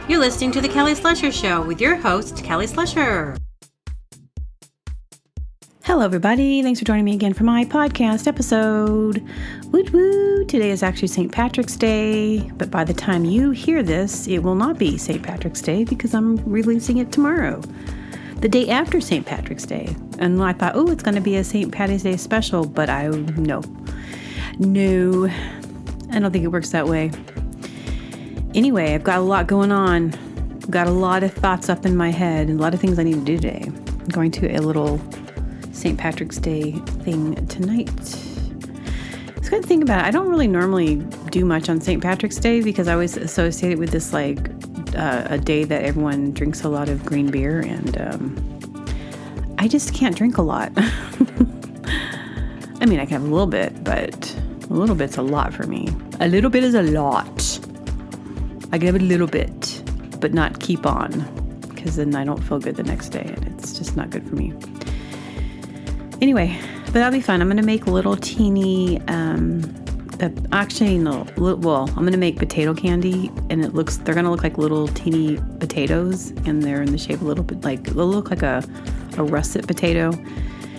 You're listening to The Kelly Slusher Show with your host, Kelly Slusher. Hello, everybody. Thanks for joining me again for my podcast episode. Woot woo! Today is actually St. Patrick's Day, but by the time you hear this, it will not be St. Patrick's Day because I'm releasing it tomorrow, the day after St. Patrick's Day. And I thought, it's going to be a St. Patty's Day special, but no, I don't think it works that way. Anyway, I've got a lot going on. I've got a lot of thoughts up in my head and a lot of things I need to do today. I'm going to a little St. Patrick's Day thing tonight. I was going to think about it. I don't really normally do much on St. Patrick's Day because I always associate it with this a day that everyone drinks a lot of green beer, and I just can't drink a lot. I mean, I can have a little bit, but a little bit's a lot for me. A little bit is a lot. I can have a little bit, but not keep on, because then I don't feel good the next day, and it's just not good for me. Anyway, but that'll be fun. I'm going to make little teeny, I'm going to make potato candy, and they're going to look like little teeny potatoes, and they're in the shape a little bit they'll look like a russet potato.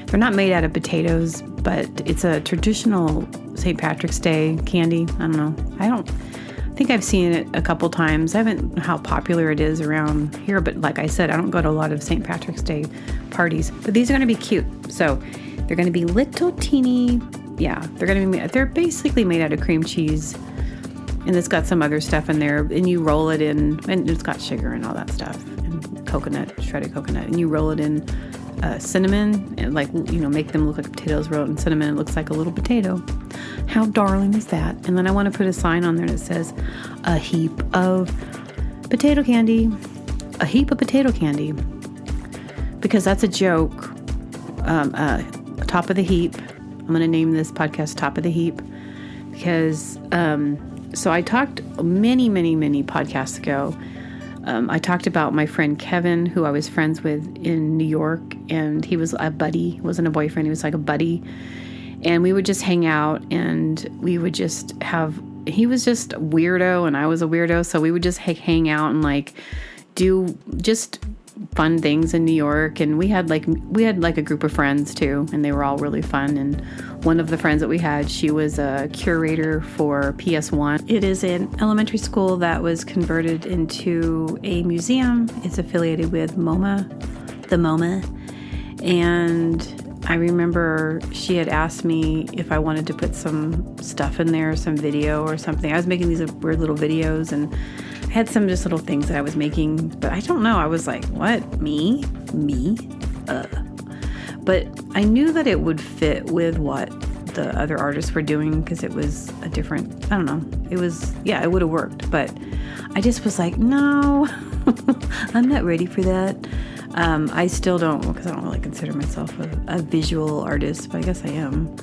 They're not made out of potatoes, but it's a traditional St. Patrick's Day candy. I don't know. I think I've seen it a couple times. I haven't know how popular it is around here, but like I said, I don't go to a lot of St. Patrick's Day parties. But these are going to be cute. So they're going to be little teeny, they're basically made out of cream cheese, and it's got some other stuff in there, and you roll it in, and it's got sugar and all that stuff, and shredded coconut, and you roll it in cinnamon, and make them look like potatoes rolled in cinnamon. It looks like a little potato. How darling is that? And then I want to put a sign on there that says, a heap of potato candy. A heap of potato candy. Because that's a joke. Top of the heap. I'm going to name this podcast Top of the Heap. Because, so I talked many, many, many podcasts ago. I talked about my friend Kevin, who I was friends with in New York. And he was a buddy. He wasn't a boyfriend. He was like a buddy. And we would just hang out, and we would just he was just a weirdo and I was a weirdo. So we would just hang out and do just fun things in New York. And we had a group of friends too, and they were all really fun. And one of the friends that we had, she was a curator for PS1. It is an elementary school that was converted into a museum. It's affiliated with the MoMA. And I remember she had asked me if I wanted to put some stuff in there, some video or something. I was making these weird little videos, and I had some just little things that I was making, but I don't know. I was like, what? Me? But I knew that it would fit with what the other artists were doing, because it was a different, I don't know. It would have worked, but I just was like, no, I'm not ready for that. I still don't, because I don't really consider myself a visual artist, but I guess I am.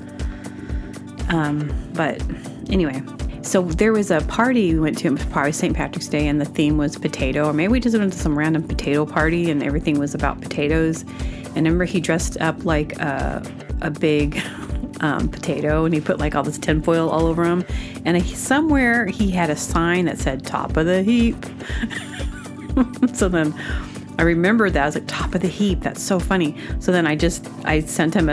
But anyway, so there was a party we went to, probably St. Patrick's Day, and the theme was potato, or maybe we just went to some random potato party and everything was about potatoes. And I remember he dressed up like a big potato, and he put all this tinfoil all over him. And somewhere he had a sign that said "Top of the Heap." So then I remembered that. I was like, Top of the Heap. That's so funny. So then I sent him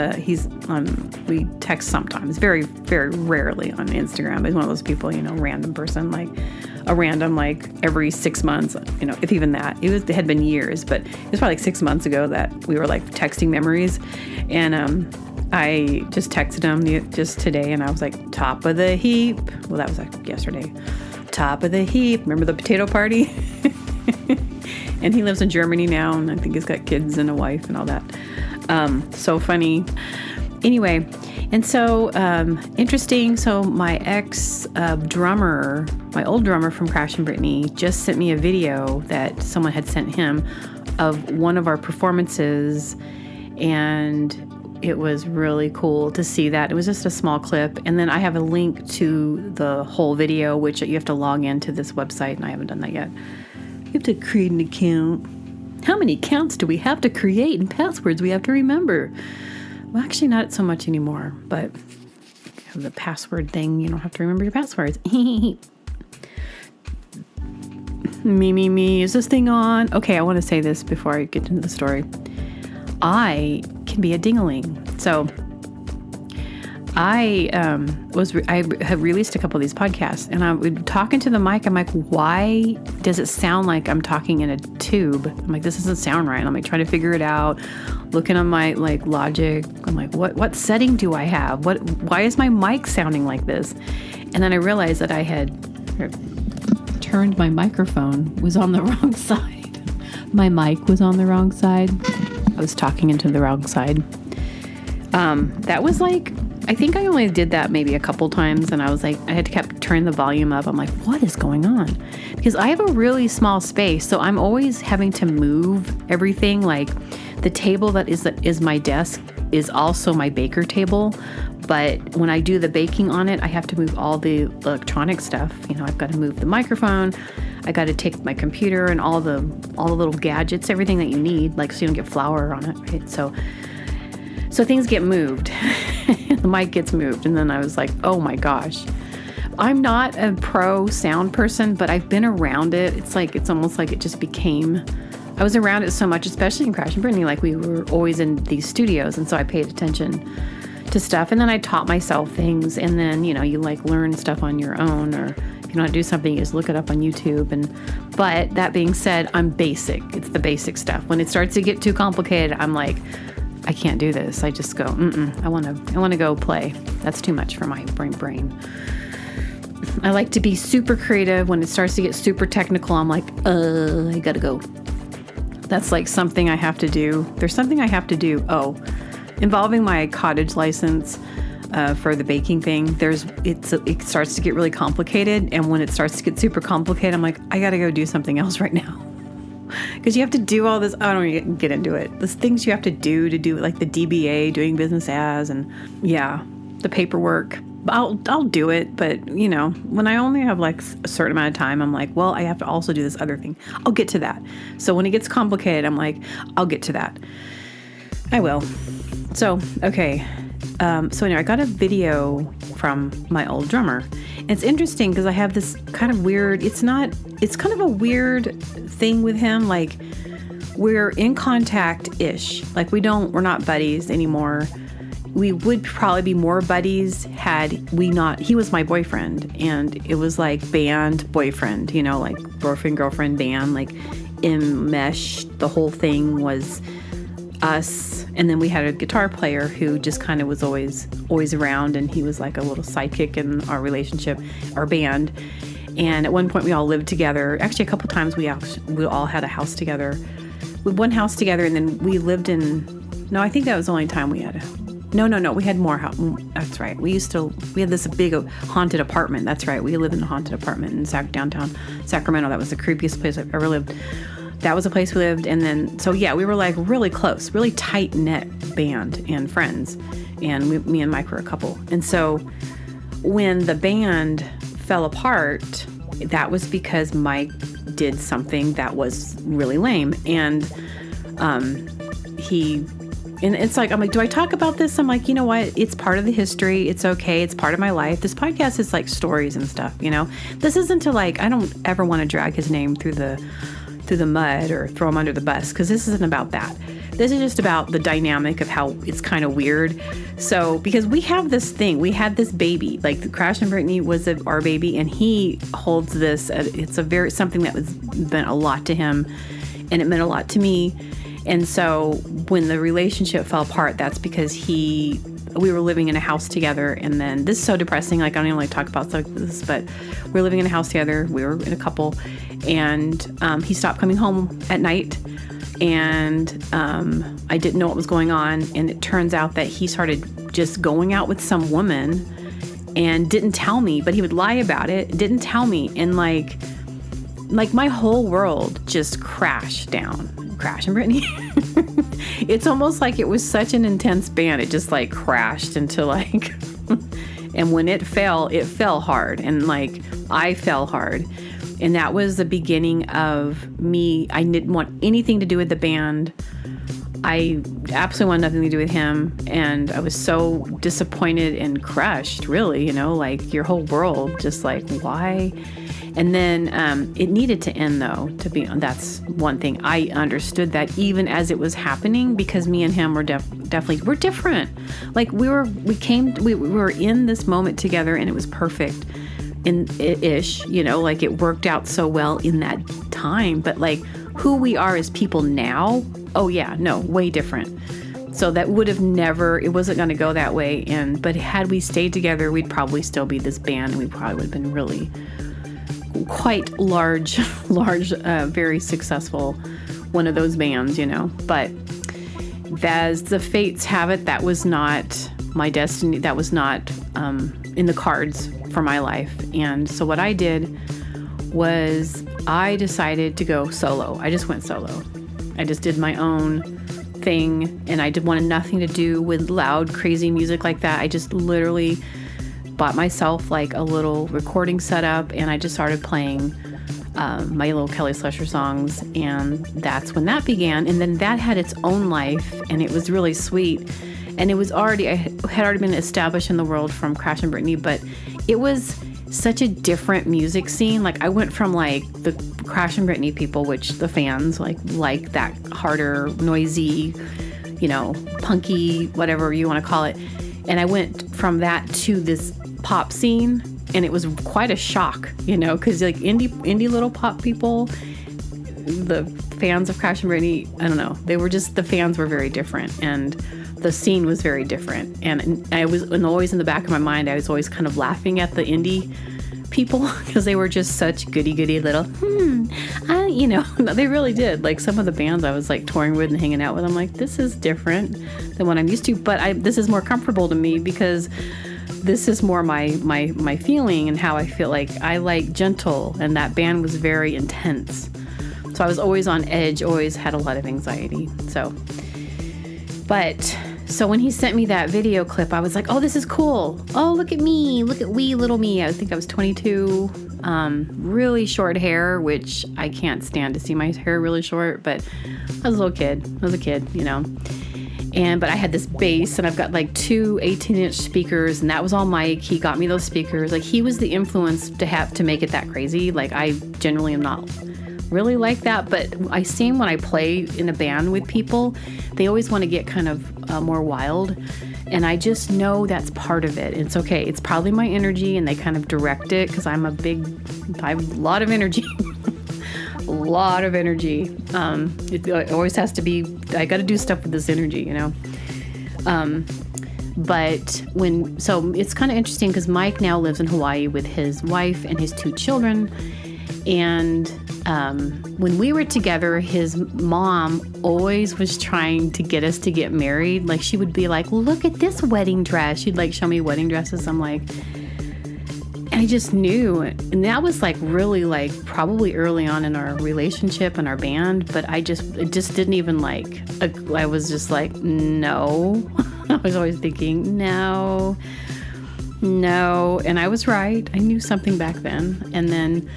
we text sometimes, very, very rarely on Instagram. He's one of those people, random person, every 6 months, if even that. It had been years, but it was probably 6 months ago that we were texting memories. And I just texted him just today, and I was like, Top of the Heap. Well, that was yesterday. Top of the Heap. Remember the potato party? And he lives in Germany now, and I think he's got kids and a wife and all that. So funny. Anyway, and so interesting. So my ex-drummer, my old drummer from Crash and Brittany, just sent me a video that someone had sent him of one of our performances, and it was really cool to see that. It was just a small clip, and then I have a link to the whole video, which you have to log into this website, and I haven't done that yet. You have to create an account. How many accounts do we have to create and passwords we have to remember? Well, actually not so much anymore, but the password thing, you don't have to remember your passwords. Me. Is this thing on? Okay, I want to say this before I get into the story. I can be a ding-a-ling. So I have released a couple of these podcasts, and I would talk into the mic. I'm like, why does it sound like I'm talking in a tube? I'm like, this doesn't sound right. I'm like trying to figure it out, looking on my like Logic. I'm like, what setting do I have? Why is my mic sounding like this? And then I realized that I had turned my microphone was on the wrong side. My mic was on the wrong side. I was talking into the wrong side. That was like, I think I only did that maybe a couple times, and I was like, I had to keep turning the volume up. I'm like, what is going on? Because I have a really small space, so I'm always having to move everything. Like the table that is my desk is also my baker table, but when I do the baking on it, I have to move all the electronic stuff. You know, I've got to move the microphone. I got to take my computer and all the little gadgets, everything that you need, like so you don't get flour on it, right? So things get moved. The mic gets moved. And then I was like, oh my gosh. I'm not a pro sound person, but I've been around it. It's almost like it just became, I was around it so much, especially in Crash and Brittany, like we were always in these studios. And so I paid attention to stuff. And then I taught myself things. And then, you know, you like learn stuff on your own, or if you want to do something, you just look it up on YouTube. But that being said, I'm basic. It's the basic stuff. When it starts to get too complicated, I'm like, I can't do this. I just go, I want to go play. That's too much for my brain. I like to be super creative. When it starts to get super technical, I'm like, I gotta go. That's like something I have to do. There's something I have to do. Involving my cottage license for the baking thing. It starts to get really complicated. And when it starts to get super complicated, I'm like, I gotta go do something else right now. Because you have to do all this. I don't even get into it. There's things you have to do like the DBA, doing business as, and yeah, the paperwork. I'll do it, but you know, when I only have like a certain amount of time, I'm like, well, I have to also do this other thing. I'll get to that. So when it gets complicated, I'm like, I'll get to that. I will. So okay. So anyway, I got a video from my old drummer. And it's interesting because I have this kind of weird, it's kind of a weird thing with him. Like we're in contact-ish. Like we're not buddies anymore. We would probably be more buddies had we not, he was my boyfriend, and it was like band boyfriend, you know, like boyfriend, girlfriend, band, like enmeshed. The whole thing was us. And then we had a guitar player who just kind of was always around, and he was like a little sidekick in our relationship, our band. And at one point we all lived together. Actually, a couple times we all had a house together. We had one house together, and then we lived no, I think that was the only time we had no, we had more house. That's right. We had this big haunted apartment. That's right. We lived in a haunted apartment in downtown Sacramento. That was the creepiest place I've ever lived. That was a place we lived. And then, so yeah, we were like really close, really tight knit band and friends. And me and Mike were a couple. And so when the band fell apart, that was because Mike did something that was really lame. And it's like, I'm like, do I talk about this? I'm like, you know what? It's part of the history. It's okay. It's part of my life. This podcast is like stories and stuff, you know? This isn't to like, I don't ever want to drag his name through the mud or throw him under the bus, because this isn't about that. This is just about the dynamic of how it's kind of weird. So, because we have this thing, we had this baby, like the Crash and Brittany was our baby, and he holds this, it's something that meant a lot to him, and it meant a lot to me. And so when the relationship fell apart, that's because we were living in a house together. And then this is so depressing. Like, I don't even like talk about stuff like this, but we were living in a house together. We were in a couple, and he stopped coming home at night, and I didn't know what was going on. And it turns out that he started just going out with some woman and didn't tell me, but he would lie about it. Didn't tell me. And like my whole world just crashed down. Crash and Brittany. It's almost like it was such an intense band. It just like crashed into like, and when it fell hard, and like I fell hard. And that was the beginning of me. I didn't want anything to do with the band. I absolutely wanted nothing to do with him, and I was so disappointed and crushed, really, you know, like your whole world, just like, why? And then it needed to end, though, that's one thing. I understood that even as it was happening, because me and him were definitely, we're different. Like we were in this moment together, and it was perfect ish, you know, like it worked out so well in that time. But like who we are as people now, oh yeah, no, way different. So that would have never, it wasn't going to go that way. But had we stayed together, we'd probably still be this band, and we probably would have been really quite large, very successful, one of those bands, you know. But as the fates have it, that was not my destiny. That was not in the cards for my life. And so what I did was I decided to go solo. I just went solo. I just did my own thing, and I wanted nothing to do with loud, crazy music like that. I just literally bought myself like a little recording setup, and I just started playing my little Kelly Slusher songs, and that's when that began. And then that had its own life, and it was really sweet. And it was I had already been established in the world from Crash and Britney, but it was such a different music scene. Like I went from like the Crash and Britney people, which the fans like that harder, noisy, you know, punky, whatever you want to call it. And I went from that to this pop scene, and it was quite a shock, you know, because like indie little pop people, the fans of Crash and Britney, I don't know, the fans were very different, and the scene was very different. And always in the back of my mind, I was always kind of laughing at the indie people because they were just such goody little, you know, they really did. Like some of the bands I was like touring with and hanging out with, I'm like, this is different than what I'm used to, but this is more comfortable to me because this is more my feeling and how I feel. Like I like gentle, and that band was very intense. So I was always on edge, always had a lot of anxiety. So when he sent me that video clip, I was like, oh, this is cool. Oh, look at me. Look at wee little me. I think I was 22, really short hair, which I can't stand to see my hair really short, but I was a kid, you know. But I had this bass, and I've got like 2 18-inch speakers, and that was all Mike. He got me those speakers. Like he was the influence to make it that crazy. Like I generally am not really like that, but I seem when I play in a band with people, they always want to get kind of more wild, and I just know that's part of it. It's okay. It's probably my energy, and they kind of direct it because I have a lot of energy. A lot of energy. It always has to be, I got to do stuff with this energy, you know. So it's kind of interesting because Mike now lives in Hawaii with his wife and his 2 children. And when we were together, his mom always was trying to get us to get married. Like she would be like, look at this wedding dress. She'd like show me wedding dresses. I'm like, I just knew. And that was like really like probably early on in our relationship and our band. But it just didn't even like, I was just like, no. I was always thinking, no. And I was right. I knew something back then. And then,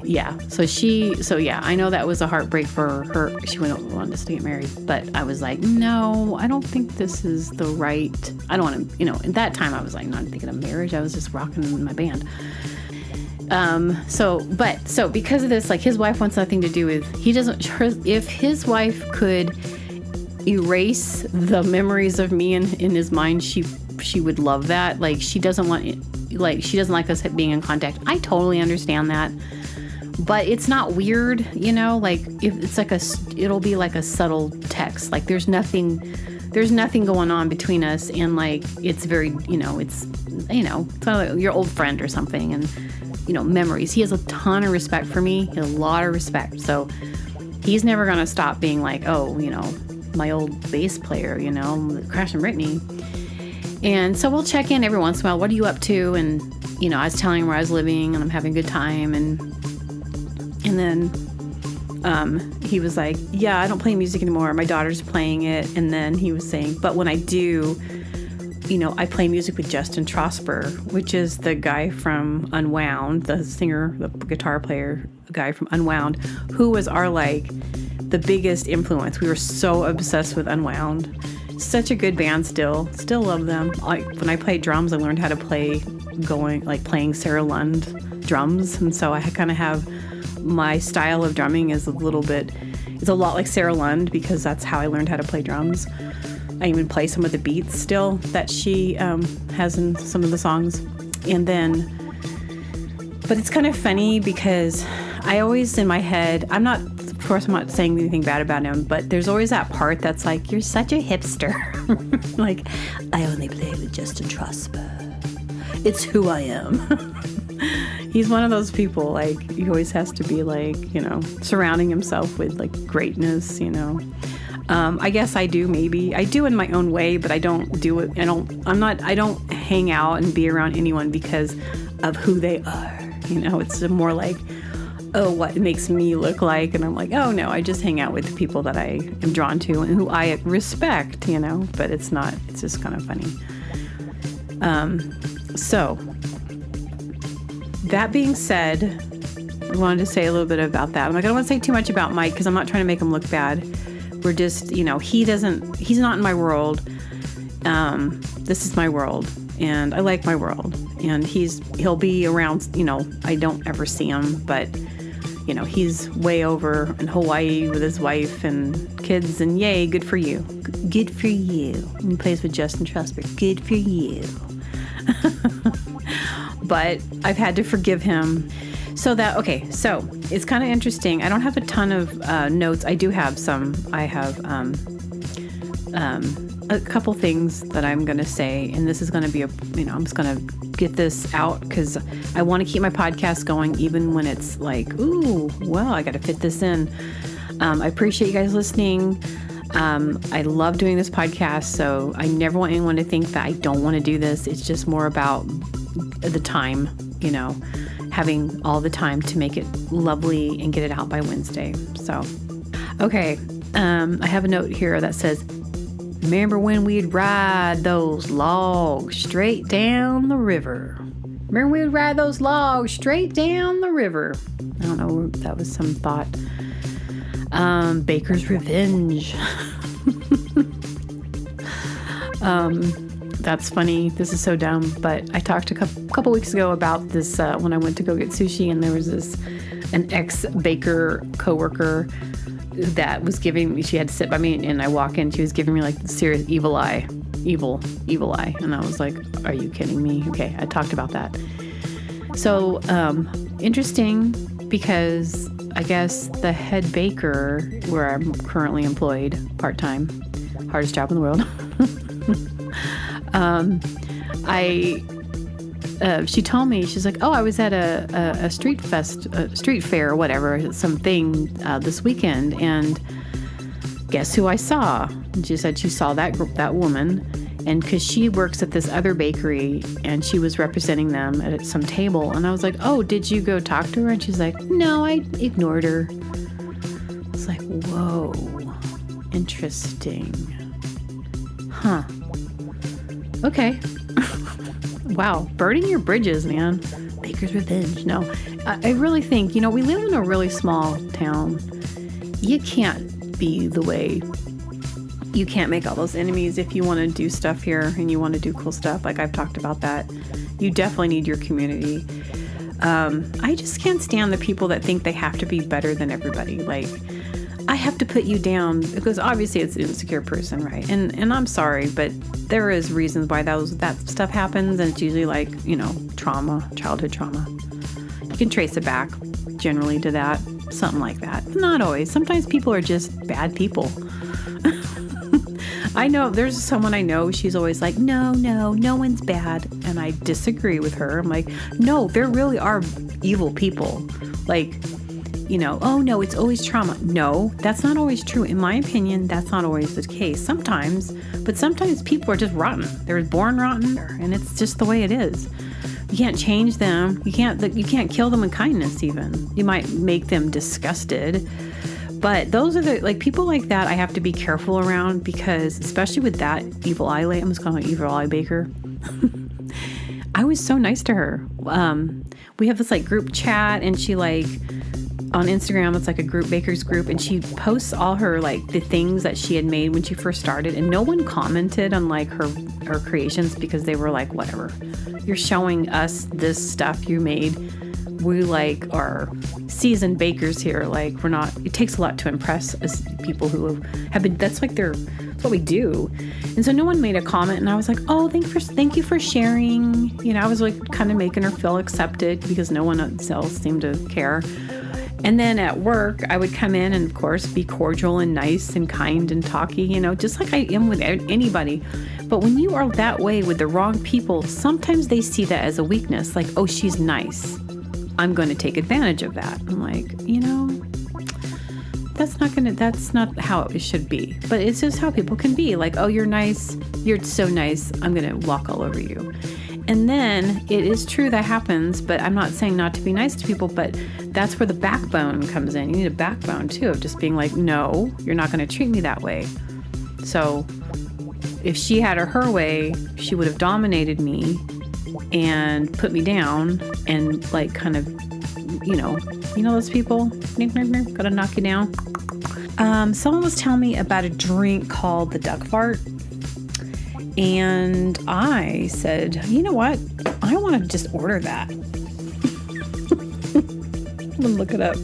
yeah. So I know that was a heartbreak for her. She wanted us to get married, but I was like, no, I don't think this is the right, I don't want to, you know, at that time I was like, not thinking of marriage. I was just rocking my band. So because of this, like his wife wants nothing to do with, if his wife could erase the memories of me in his mind, she would love that. Like she doesn't like us being in contact. I totally understand that, but it's not weird, you know, like if it's like it'll be like a subtle text. Like there's nothing going on between us. And like, it's very, it's like your old friend or something, and, memories. He has a ton of respect for me, a lot of respect. So he's never going to stop being like, oh, my old bass player, Crash and Britney. And so we'll check in every once in a while. What are you up to? And, I was telling him where I was living, and I'm having a good time. And then he was like, yeah, I don't play music anymore. My daughter's playing it. And then he was saying, but when I do, I play music with Justin Trosper, which is the guy from Unwound, the singer, the guitar player, guy from Unwound, who was our the biggest influence. We were so obsessed with Unwound. Such a good band still love them. When I played drums, I learned how to playing Sarah Lund drums, and so I kind of have my style of drumming is a lot like Sarah Lund because that's how I learned how to play drums. I even play some of the beats still that she has in some of the songs. And then, but it's kind of funny because I always in my head, of course I'm not saying anything bad about him, but there's always that part that's like, you're such a hipster. Like, I only play with Justin Trosper. It's who I am. He's one of those people, like, he always has to be like, surrounding himself with like greatness, I guess I do in my own way, but I don't do it. I don't hang out and be around anyone because of who they are. It's more like, oh, what makes me look like? And I'm like, oh no, I just hang out with people that I am drawn to and who I respect, but it's just kind of funny. So that being said, I wanted to say a little bit about that. I don't want to say too much about Mike because I'm not trying to make him look bad. We're just, he's not in my world. This is my world and I like my world, and he'll be around, I don't ever see him, but he's way over in Hawaii with his wife and kids, and yay, good for you. Good for you. And he plays with Justin Trosper. Good for you. But I've had to forgive him. So it's kind of interesting. I don't have a ton of notes. I do have some. I have a couple things that I'm going to say, and this is going to be I'm just going to get this out because I want to keep my podcast going even when it's like, ooh, well, I got to fit this in. I appreciate you guys listening. I love doing this podcast, so I never want anyone to think that I don't want to do this. It's just more about the time, having all the time to make it lovely and get it out by Wednesday. So, okay. I have a note here that says, remember when we'd ride those logs straight down the river? Remember we'd ride those logs straight down the river? I don't know, that was some thought. Baker's Revenge. That's funny. This is so dumb, but I talked a couple weeks ago about this when I went to go get sushi, and there was an ex-baker coworker that was giving me, she had to sit by me, and I walk in, she was giving me like the serious evil eye, and I was like, are you kidding me? Okay, I talked about that. So, interesting, because I guess the head baker, where I'm currently employed part-time, hardest job in the world, she told me, she's like, oh, I was at a street fair or whatever, something this weekend, and guess who I saw? And she said she saw that woman, and because she works at this other bakery, and she was representing them at some table, and I was like, oh, did you go talk to her? And she's like, no, I ignored her. It's like, whoa, interesting. Huh. Okay. Wow, burning your bridges, man. Baker's Revenge. No, I really think, we live in a really small town. You can't be the way. You can't make all those enemies if you want to do stuff here and you want to do cool stuff. Like I've talked about that. You definitely need your community. I just can't stand the people that think they have to be better than everybody. Like, I have to put you down because obviously it's an insecure person, right? And I'm sorry, but there is reasons why that stuff happens, and it's usually like, trauma, childhood trauma. You can trace it back generally to that, something like that. Not always. Sometimes people are just bad people. I know there's someone I know, she's always like, no one's bad. And I disagree with her. I'm like, no, there really are evil people. Like, oh no, it's always trauma. No, that's not always true. In my opinion, that's not always the case. Sometimes people are just rotten. They're born rotten, and it's just the way it is. You can't change them. You can't kill them with kindness even. You might make them disgusted. But those are the, people like that I have to be careful around, because especially with that evil eye lady, I'm just calling her evil eye baker. I was so nice to her. We have this group chat, and she on Instagram. It's like a group, baker's group, and she posts all her like the things that she had made when she first started, and no one commented on like her creations because they were like, whatever, you're showing us this stuff you made. We like are seasoned bakers here. Like we're not. It takes a lot to impress us people who have been. That's like that's what we do. And so no one made a comment, and I was like, oh, thank you for sharing. You know, I was like kind of making her feel accepted because no one else seemed to care. And then at work, I would come in and, of course, be cordial and nice and kind and talky, you know, just like I am with anybody. But when you are that way with the wrong people, sometimes they see that as a weakness. Like, oh, she's nice. I'm going to take advantage of that. I'm like, you know, that's not how it should be. But it's just how people can be. Like, oh, you're nice. You're so nice. I'm going to walk all over you. And then it is true that happens, but I'm not saying not to be nice to people, but that's where the backbone comes in. You need a backbone too, of just being like, no, you're not going to treat me that way. So if she had her way, she would have dominated me and put me down and like kind of, you know those people, gotta knock you down. Someone was telling me about a drink called the duck fart. And I said, you know what? I want to just order that. I'm gonna look it up.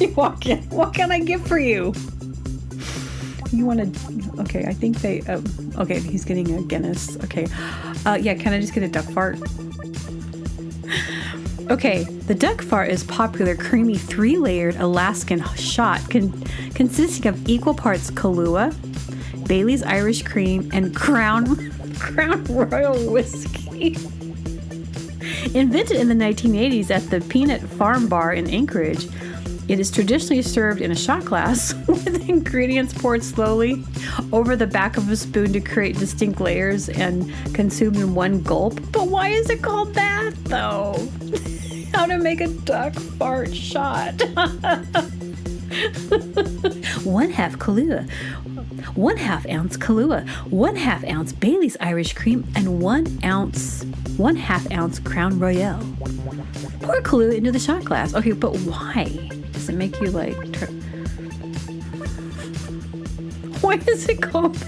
You walk in. What can I get for you? You want to? Okay, I think they. Okay, he's getting a Guinness. Okay, yeah. Can I just get a duck fart? Okay, the duck fart is popular, creamy, 3-layered Alaskan shot consisting of equal parts Kahlua, Bailey's Irish Cream, and Crown Royal Whiskey. Invented in the 1980s at the Peanut Farm Bar in Anchorage, it is traditionally served in a shot glass with ingredients poured slowly over the back of a spoon to create distinct layers and consumed in one gulp. But why is it called that, though? How to make a duck fart shot. 1/2 Kahlua, 1/2 ounce Kahlua, 1/2 ounce Bailey's Irish Cream, and 1/2 ounce Crown Royal. Pour Kahlua into the shot glass. Okay, but why? Does it make you like... Why is it called...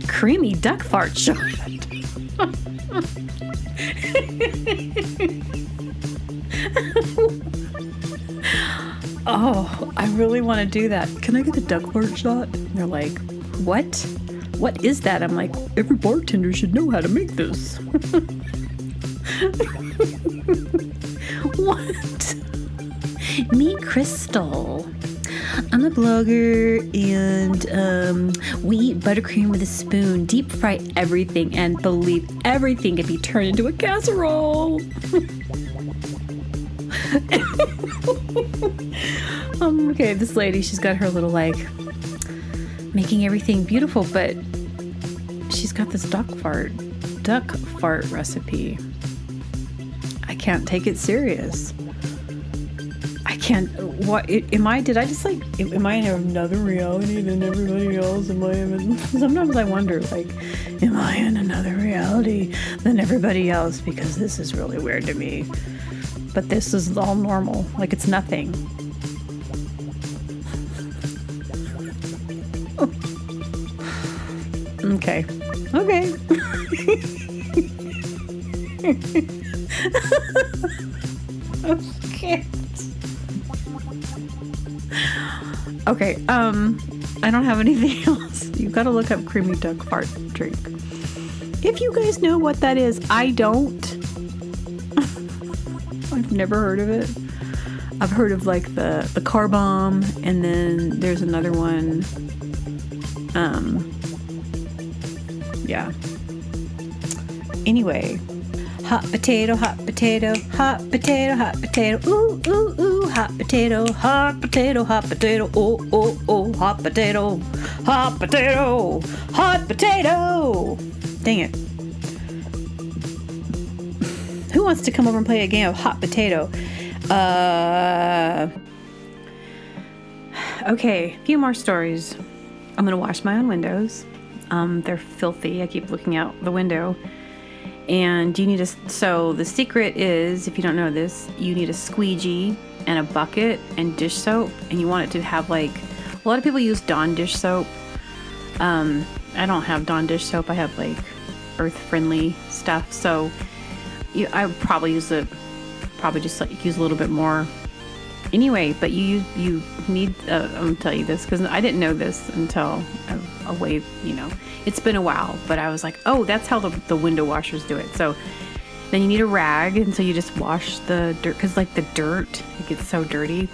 Creamy duck fart shot? Oh, I really want to do that. Can I get the duck fart shot? And they're like, what? What is that? I'm like, every bartender should know how to make this. What? Meet Crystal. I'm a blogger, and we eat buttercream with a spoon, deep fry everything, and believe everything can be turned into a casserole. Okay, this lady, she's got her little like making everything beautiful, but she's got this duck fart recipe. I can't take it serious. I can't. What am I? Did I just like? Am I in another reality than everybody else? Sometimes I wonder, like, am I in another reality than everybody else? Because this is really weird to me. But this is all normal. Like it's nothing. Okay. Okay. Okay, I don't have anything else. You've got to look up creamy duck fart drink. If you guys know what that is, I don't. I've never heard of it. I've heard of like the car bomb, and then there's another one. Yeah. Anyway. Hot potato, hot potato, hot potato, hot potato, ooh, ooh, ooh, hot potato, hot potato, hot potato, oh, oh, oh, hot potato, hot potato, hot potato. Dang it. Who wants to come over and play a game of hot potato? Okay, a few more stories. I'm going to wash my own windows. They're filthy. I keep looking out the window. And you need so the secret is, if you don't know this, you need a squeegee and a bucket and dish soap. And you want it to have like, a lot of people use Dawn dish soap. I don't have Dawn dish soap. I have like earth-friendly stuff. So I would probably just like use a little bit more. Anyway, but you need, I'm going to tell you this because I didn't know this until a way, it's been a while, but I was like, oh, that's how the window washers do it. So then you need a rag. And so you just wash the dirt, because like the dirt, it gets so dirty.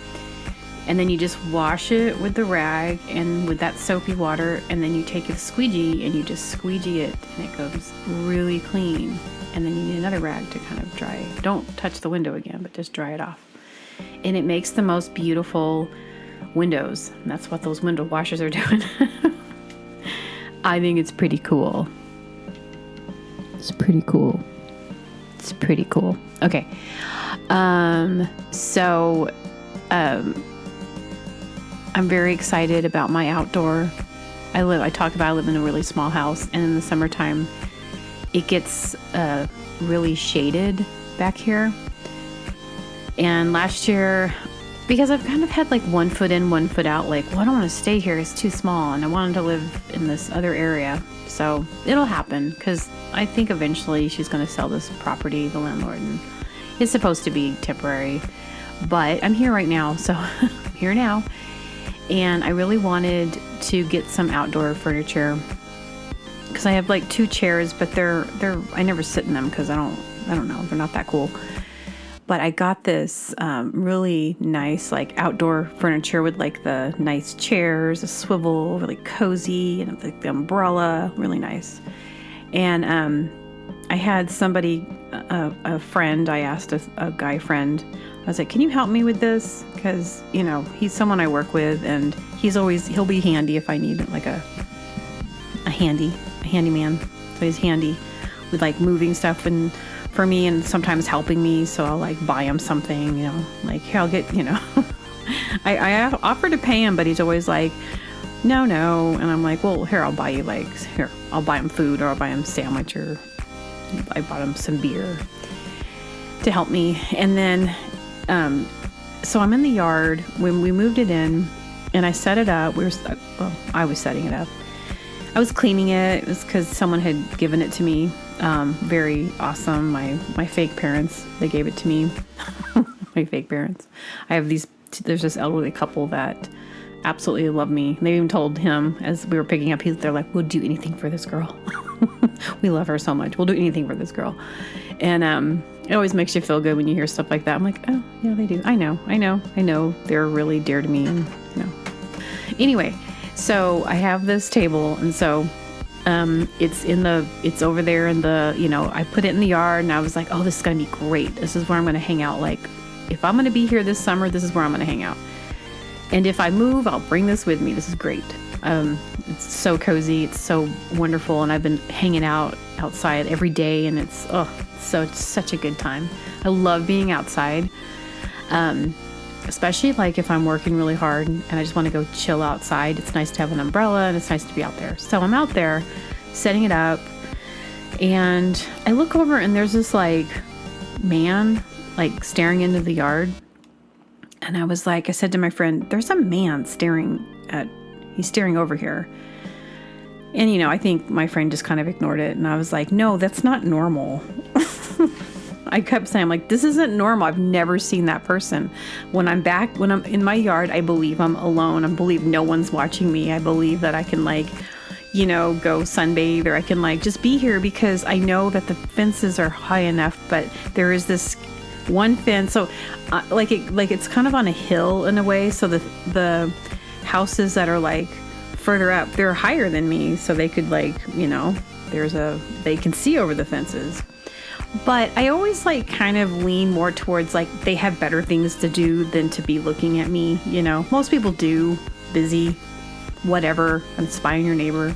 And then you just wash it with the rag and with that soapy water. And then you take the squeegee and you just squeegee it and it goes really clean. And then you need another rag to kind of dry it. Don't touch the window again, but just dry it off. And it makes the most beautiful windows. And that's what those window washers are doing. I think it's pretty cool. It's pretty cool. It's pretty cool. Okay. I'm very excited about my outdoor. I live in a really small house, and in the summertime, it gets really shaded back here. And last year, because I've kind of had like 1 foot in, 1 foot out, like, well, I don't want to stay here. It's too small. And I wanted to live in this other area. So it'll happen because I think eventually she's going to sell this property, the landlord. And it's supposed to be temporary. But I'm here right now. So I'm here now. And I really wanted to get some outdoor furniture because I have like 2 chairs, but I never sit in them because I don't know. They're not that cool. But I got this really nice like outdoor furniture with like the nice chairs, a swivel, really cozy, and like the umbrella, really nice. And I had somebody, a friend, I asked a guy friend, I was like, can you help me with this? Because, he's someone I work with, and he'll be handy if I need like a handyman. So he's handy with like moving stuff and for me, and sometimes helping me. So I'll like buy him something, like here, I'll get, I offer to pay him, but he's always like, no. And I'm like, well, here, I'll buy him food, or I'll buy him a sandwich, or I bought him some beer to help me. And then, so I'm in the yard when we moved it in, and I set it up. I was setting it up. I was cleaning it. It was because someone had given it to me. Very awesome. My fake parents, they gave it to me. My fake parents. There's this elderly couple that absolutely love me. They even told him as we were picking up, they're like, we'll do anything for this girl. We love her so much. We'll do anything for this girl. And it always makes you feel good when you hear stuff like that. I'm like, oh, yeah, they do. I know. They're really dear to me. And, Anyway, so I have this table, and so it's over there in the, I put it in the yard, and I was like, oh, this is going to be great. This is where I'm going to hang out. Like, if I'm going to be here this summer, this is where I'm going to hang out. And if I move, I'll bring this with me. This is great. It's so cozy. It's so wonderful. And I've been hanging out outside every day, and it's such a good time. I love being outside. Especially like if I'm working really hard and I just want to go chill outside. It's nice to have an umbrella, and it's nice to be out there. So I'm out there setting it up, and I look over, and there's this like man like staring into the yard. And I said to my friend, there's a man he's staring over here. And, I think my friend just kind of ignored it. And I was like, no, that's not normal. I kept saying, this isn't normal. I've never seen that person. When I'm in my yard, I believe I'm alone. I believe no one's watching me. I believe that I can go sunbathe, or I can just be here because I know that the fences are high enough, but there is this one fence. So it's kind of on a hill in a way. So the houses that are further up, they're higher than me. So they could they can see over the fences. But I always kind of lean more towards they have better things to do than to be looking at me. Most people do, busy, whatever, and spying your neighbor.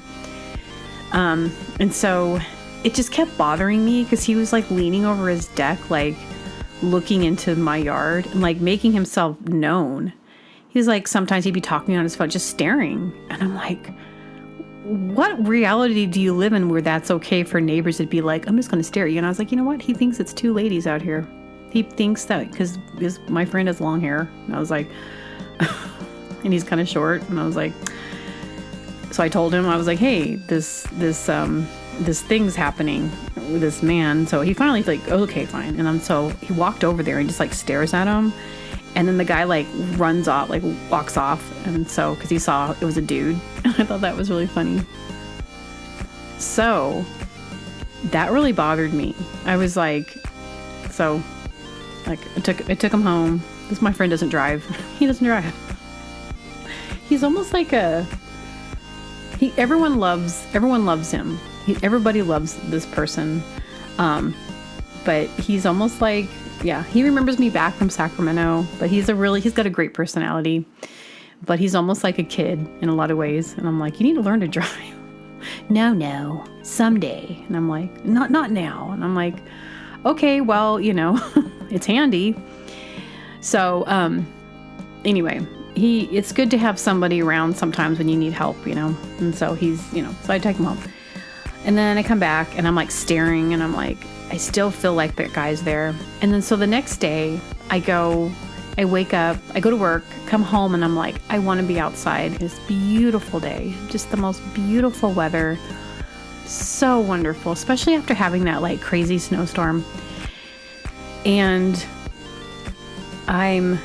And so it just kept bothering me because he was leaning over his deck, looking into my yard and making himself known. He was sometimes he'd be talking on his phone, just staring. And I'm like, what reality do you live in where that's okay for neighbors to be like, I'm just going to stare at you? And I was like, you know what? He thinks it's two ladies out here. He thinks that because my friend has long hair. And I was like, and he's kind of short. And I was like, so I told him, I was like, hey, this thing's happening with this man. So he finally like, okay, fine. And so he walked over there and just like stares at him. And then the guy like runs off, like walks off. And so, cause he saw it was a dude. I thought that was really funny. So that really bothered me. I was like, so like I took him home. My friend doesn't drive. He doesn't drive. He's almost like everyone loves him. Everybody loves this person. But he's almost like, yeah, he remembers me back from Sacramento, but he's got a great personality, but he's almost like a kid in a lot of ways. And I'm like, you need to learn to drive. No, someday. And I'm like, not now. And I'm like, okay, well, it's handy. So, anyway, it's good to have somebody around sometimes when you need help, and so so I take him home and then I come back and I'm like staring and I'm like, I still feel like that guy's there. And then so the next day I wake up, I go to work, come home, and I'm like, I want to be outside. It's a beautiful day, just the most beautiful weather. So wonderful, especially after having that like crazy snowstorm. And I'm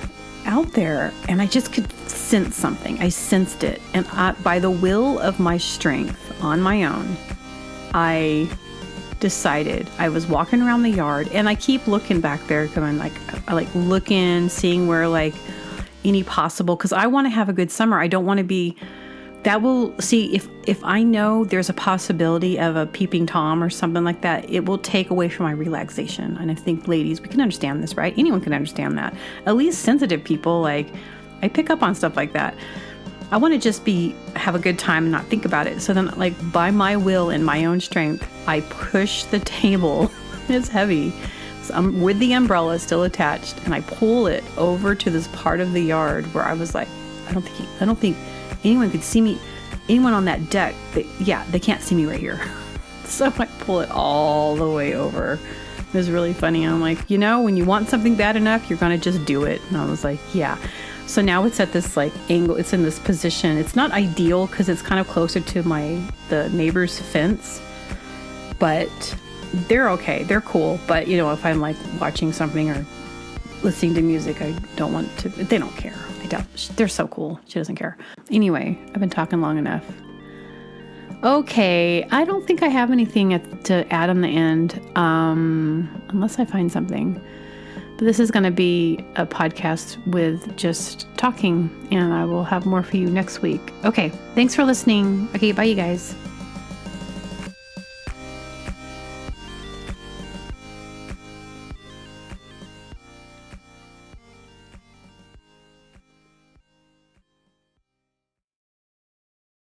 out there and I just could sense something. I sensed it. And by the will of my strength on my own, I decided, I was walking around the yard and I keep looking back there going like, I like looking, seeing where like any possible, because I want to have a good summer. I don't want to be, that will see if I know there's a possibility of a peeping Tom or something like that, it will take away from my relaxation. And I think ladies, we can understand this, right? Anyone can understand that. At least sensitive people, like I pick up on stuff like that. I want to just have a good time and not think about it. So then like by my will and my own strength, I push the table. It's heavy. So I'm with the umbrella still attached and I pull it over to this part of the yard where I was like, I don't think anyone could see me, anyone on that deck. They can't see me right here. So I pull it all the way over. It was really funny. And I'm like, when you want something bad enough, you're going to just do it. And I was like, yeah. So now it's at this like angle, it's in this position. It's not ideal because it's kind of closer to the neighbor's fence, but they're okay. They're cool. But if I'm like watching something or listening to music, I don't want to, they don't care. They're so cool. She doesn't care. Anyway, I've been talking long enough. Okay. I don't think I have anything to add on the end. Unless I find something. But this is going to be a podcast with just talking, and I will have more for you next week. Okay. Thanks for listening. Okay. Bye, you guys.